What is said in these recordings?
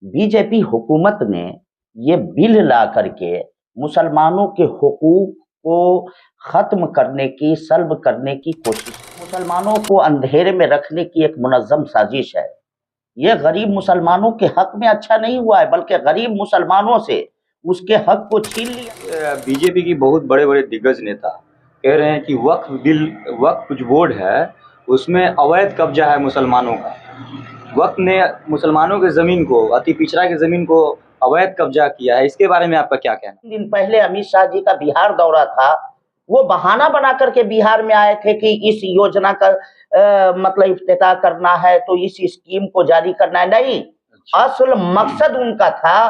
BJP हुकूमत ने ये बिल ला करके मुसलमानों के हुकूक को ख़त्म करने की, सल्ब करने की कोशिश, मुसलमानों को अंधेरे में रखने की एक मुनज़्ज़म साजिश है। ये गरीब मुसलमानों के हक में अच्छा नहीं हुआ है, बल्कि गरीब मुसलमानों से उसके हक को छीन लिया। बीजेपी की बहुत बड़े बड़े दिग्गज नेता कह रहे हैं कि वक्फ बिल, वक्फ जो बोर्ड है उसमें अवैध कब्जा है मुसलमानों का। वक्फ ने मुसलमानों के ज़मीन को, अति पिछड़ा की ज़मीन को अवैध कब्जा किया है। इसके बारे में आपका क्या कहना? दिन पहले अमित शाह जी का बिहार दौरा था। वो बहाना बना करके बिहार में आए थे कि इस योजना का मतलब इफ्तिताह करना है, तो इस स्कीम को जारी करना है। नहीं, असल मकसद उनका था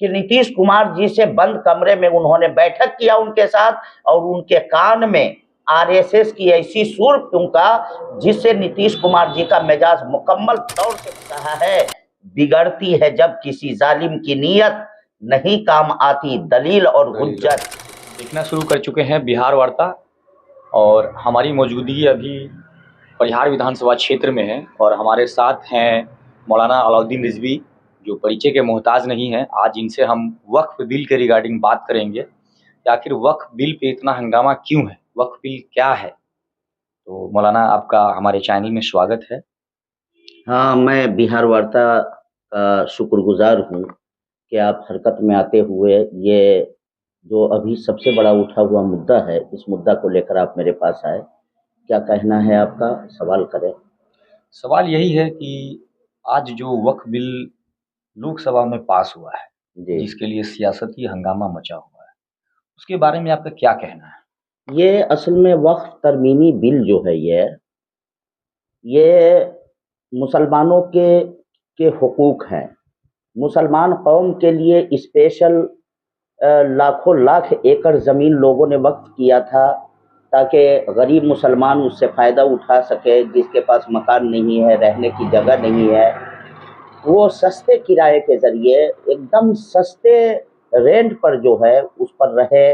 कि नीतीश कुमार जी से बंद कमरे में उन्होंने बैठक किया उनके साथ, और उनके कान में आरएसएस की ऐसी सुर फूंका जिससे नीतीश कुमार जी का मिजाज मुकम्मल तौर से रहा है। बिगड़ती है जब किसी जालिम की नीयत, नहीं काम आती दलील और हुज्जत। देखना शुरू कर चुके हैं बिहार वार्ता, और हमारी मौजूदगी अभी परिहार विधानसभा क्षेत्र में है और हमारे साथ हैं मौलाना अलाउद्दीन रिजवी, जो परिचय के मोहताज नहीं हैं। आज इनसे हम वक्फ बिल के रिगार्डिंग बात करेंगे कि आखिर वक्फ बिल पे इतना हंगामा क्यों है, वक्फ बिल क्या है। तो मौलाना, आपका हमारे चैनल में स्वागत है। हाँ, मैं बिहार वार्ता का शुक्रगुजार हूँ कि आप हरकत में आते हुए ये जो अभी सबसे बड़ा उठा हुआ मुद्दा है, इस मुद्दा को लेकर आप मेरे पास आए। क्या कहना है आपका? सवाल करें। सवाल यही है कि आज जो वक्फ बिल लोकसभा में पास हुआ है, जी, जिसके लिए सियासती हंगामा मचा हुआ है, उसके बारे में आपका क्या कहना है? ये असल में वक्फ तरमीमी बिल जो है, ये मुसलमानों के हुकूक हैं। मुसलमान कौम के लिए स्पेशल लाखों लाख एकड़ ज़मीन लोगों ने वक्फ किया था ताकि गरीब मुसलमान उससे फ़ायदा उठा सके। जिसके पास मकान नहीं है, रहने की जगह नहीं है, वो सस्ते किराए के ज़रिए एकदम सस्ते रेंट पर जो है उस पर रहे।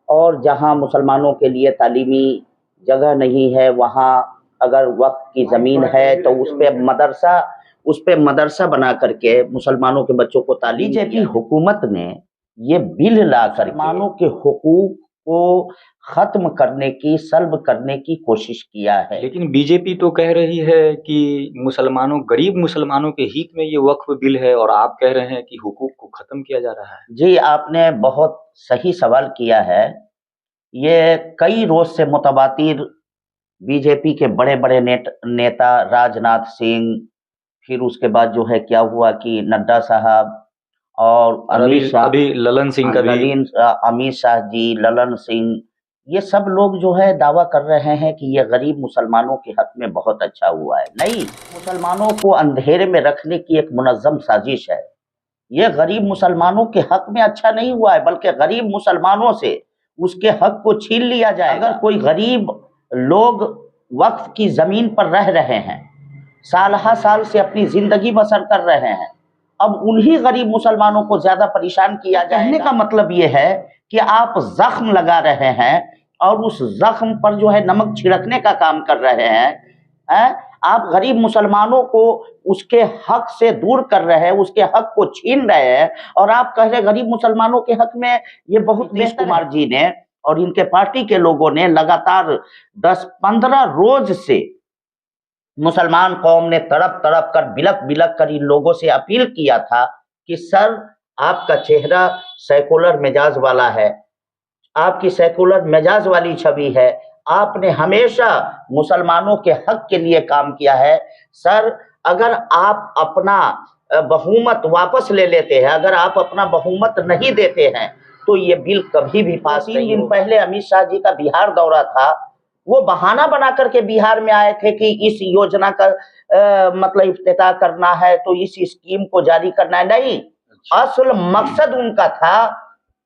और जहाँ मुसलमानों के लिए तालीमी जगह नहीं है, वहाँ अगर वक्फ की ज़मीन है तो उस पे मदरसा बना करके मुसलमानों के बच्चों को तालीम। बीजेपी हुकूमत ने ये बिल ला कर मुसलमानों के हुकूक को ख़त्म करने की, सल्ब करने की कोशिश किया है। लेकिन बीजेपी तो कह रही है कि गरीब मुसलमानों के हित में ये वक्फ बिल है, और आप कह रहे हैं कि हुकूक को ख़त्म किया जा रहा है। जी, आपने बहुत सही सवाल किया है। ये कई रोज से मुतवातिर बीजेपी के बड़े-बड़े नेता राजनाथ सिंह, फिर उसके बाद जो है क्या हुआ कि नड्डा साहब और अभी ललन सिंह का भी, अमित शाह जी, ललन सिंह, ये सब लोग जो है दावा कर रहे हैं कि ये गरीब मुसलमानों के हक में बहुत अच्छा हुआ है। नहीं, मुसलमानों को अंधेरे में रखने की एक मुनज़्ज़म साजिश है। ये गरीब मुसलमानों के हक में अच्छा नहीं हुआ है, बल्कि गरीब मुसलमानों से उसके हक को छीन लिया जाएगा। अगर कोई गरीब लोग वक्फ की ज़मीन पर रह रहे हैं, साल साल से अपनी ज़िंदगी बसर कर रहे हैं, अब उन्हीं गरीब मुसलमानों को ज़्यादा परेशान किया जाए। कहने का मतलब ये है कि आप ज़ख्म लगा रहे हैं और उस ज़ख्म पर जो है नमक छिड़कने का काम कर रहे हैं। आप गरीब मुसलमानों को उसके हक से दूर कर रहे हैं, उसके हक को छीन रहे हैं, और आप कह रहे गरीब मुसलमानों के हक में ये बहुत। नीतीश कुमार जी ने और इनके पार्टी के लोगों ने लगातार 10-15 रोज से मुसलमान कौम ने तड़प तड़प कर, बिलक बिलक कर इन लोगों से अपील किया था कि सर, आपका चेहरा सेकुलर मिजाज वाला है, आपकी सेकुलर मिजाज वाली छवि है, आपने हमेशा मुसलमानों के हक के लिए काम किया है। सर, अगर आप अपना बहुमत वापस ले लेते हैं, अगर आप अपना बहुमत नहीं देते हैं, तो ये बिल कभी भी पास नहीं होगा। 3 दिन पहले अमित शाह जी का बिहार दौरा था। वो बहाना बना करके बिहार में आए थे कि इस योजना का मतलब इफ्तिताह करना है, तो इस स्कीम को जारी करना है। नहीं, असल मकसद उनका था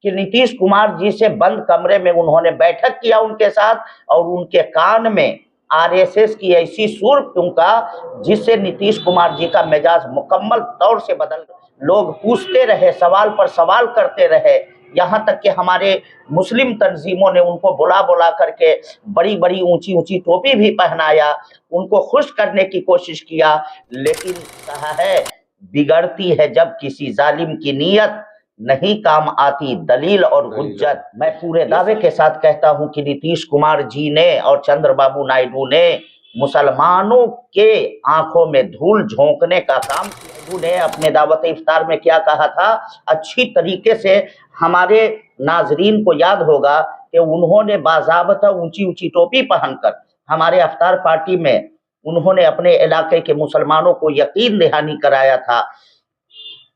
कि नीतीश कुमार जी से बंद कमरे में उन्होंने बैठक किया उनके साथ, और उनके कान में आरएसएस की ऐसी सुर फूंका जिससे नीतीश कुमार जी का मिजाज मुकम्मल तौर से बदल। लोग पूछते रहे, सवाल पर सवाल करते रहे, यहाँ तक कि हमारे मुस्लिम तंजीमों ने उनको बुला बुला करके बड़ी बड़ी ऊंची ऊंची टोपी भी पहनाया, उनको खुश करने की कोशिश किया। लेकिन कहा है बिगड़ती है जब किसी जालिम की नीयत, नहीं काम आती दलील और हुज्जत। मैं पूरे दावे के साथ कहता हूं कि नीतीश कुमार जी ने और चंद्रबाबू नायडू ने मुसलमानों के आंखों में धूल झोंकने का काम किया। ने अपने दावत इफ्तार में क्या कहा था, अच्छी तरीके से हमारे नाजरीन को याद होगा कि उन्होंने बाज़ाब्ता ऊंची ऊंची टोपी पहनकर हमारे अफ्तार पार्टी में उन्होंने अपने इलाके के मुसलमानों को यकीन दहानी कराया था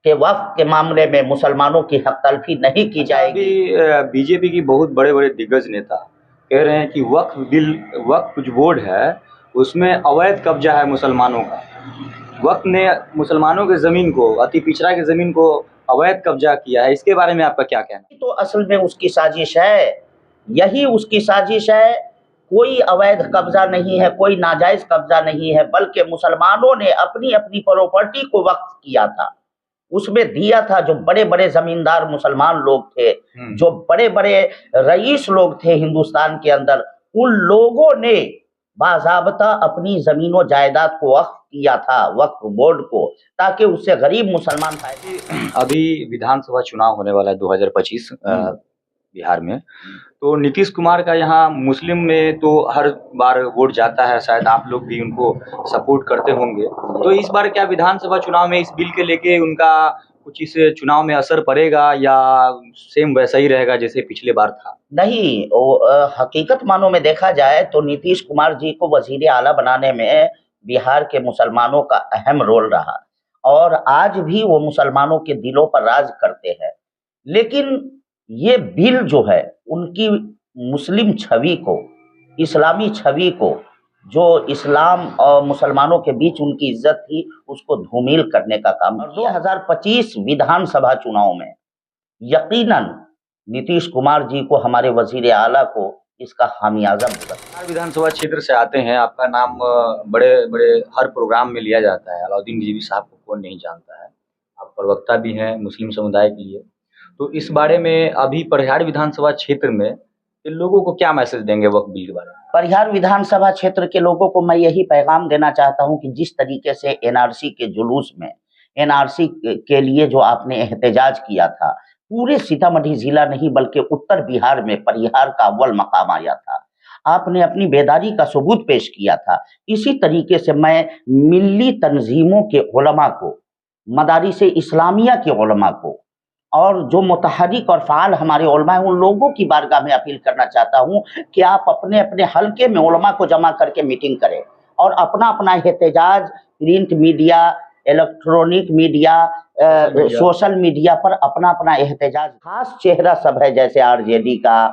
कि वक्फ के मामले में मुसलमानों की हक तलफी नहीं की जाएगी। बीजेपी की बहुत बड़े बड़े दिग्गज नेता कह रहे हैं कि वक्फ जो बोर्ड है उसमें अवैध कब्जा है मुसलमानों का। वक्फ ने मुसलमानों के ज़मीन को, अति पिछड़ा की ज़मीन को अवैध कब्जा किया है। इसके बारे में आपका क्या कहना है? तो असल में उसकी साजिश है, यही उसकी साजिश है। कोई अवैध कब्जा नहीं है, कोई नाजायज कब्जा नहीं है, बल्कि मुसलमानों ने अपनी अपनी प्रॉपर्टी को वक्फ किया था, उसमें दिया था। जो बड़े बड़े जमींदार मुसलमान लोग थे, जो बड़े बड़े रईस लोग थे हिंदुस्तान के अंदर, उन लोगों ने बाज़ाब्ता अपनी जमीनों जायदाद को वक्फ किया था, वक्फ बोर्ड को, ताकि उससे गरीब मुसलमान फायदे। अभी विधानसभा चुनाव होने वाला है 2025 बिहार में, तो नीतीश कुमार का यहाँ मुस्लिम में तो हर बार वोट जाता है, शायद आप लोग भी उनको सपोर्ट करते होंगे। तो इस बार क्या विधानसभा चुनाव में इस बिल के लेके उनका कुछ इस चुनाव में असर पड़ेगा या सेम वैसा ही रहेगा जैसे पिछले बार था? नहीं, हकीकत मानों में देखा जाए तो नीतीश कुमार जी को वजीर आला बनाने में बिहार के मुसलमानों का अहम रोल रहा और आज भी वो मुसलमानों के दिलों पर राज करते हैं। लेकिन ये बिल जो है उनकी मुस्लिम छवि को, इस्लामी छवि को, जो इस्लाम और मुसलमानों के बीच उनकी इज्जत थी, उसको धूमिल करने का काम। 2025 विधानसभा चुनाव में यकीनन नीतीश कुमार जी को, हमारे वजीर आला को इसका खामियाजा भुगतना। विधानसभा क्षेत्र से आते हैं, आपका नाम बड़े बड़े हर प्रोग्राम में लिया जाता है। अलाउद्दीन रिजवी साहब को कौन नहीं जानता है, आप प्रवक्ता भी हैं मुस्लिम समुदाय के लिए। तो इस बारे में अभी परिहार विधानसभा क्षेत्र में इन लोगों को क्या मैसेज देंगे वक्फ बिल के बारे में? परिहार विधानसभा क्षेत्र के लोगों को मैं यही पैगाम देना चाहता हूं कि जिस तरीके से एनआरसी के जुलूस में, एनआरसी के लिए जो आपने एहतजाज किया था, पूरे सीतामढ़ी जिला नहीं बल्कि उत्तर बिहार में परिहार का अव्वल मकाम आया था। आपने अपनी बेदारी का सबूत पेश किया था। इसी तरीके से मैं मिल्ली तंजीमों के उलमा को, मदारिस इस्लामिया के उलमा को और जो मुतहरिक और फ़ाल हमारे उलमा हैं, उन लोगों की बारगाह में अपील करना चाहता हूं कि आप अपने अपने हलके में उलमा को जमा करके मीटिंग करें और अपना अपना एहतजाज print media, electronic media, social media पर अपना अपना एहतजाज। खास चेहरा सब है, जैसे आरजेडी का,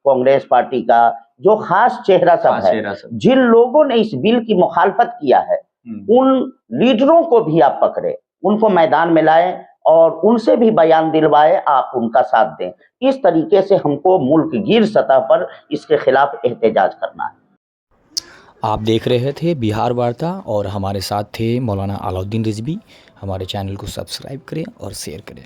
कांग्रेस पार्टी का, जो खास चेहरा सब है, जिन लोगों ने इस बिल की मुखालफत किया है, उन लीडरों को भी आप पकड़े, उनको मैदान में लाएं और उनसे भी बयान दिलवाए, आप उनका साथ दें। इस तरीके से हमको मुल्क गिर सतह पर इसके खिलाफ एहतजाज करना है। आप देख रहे थे बिहार वार्ता और हमारे साथ थे मौलाना अलाउद्दीन रिजवी। हमारे चैनल को सब्सक्राइब करें और शेयर करें।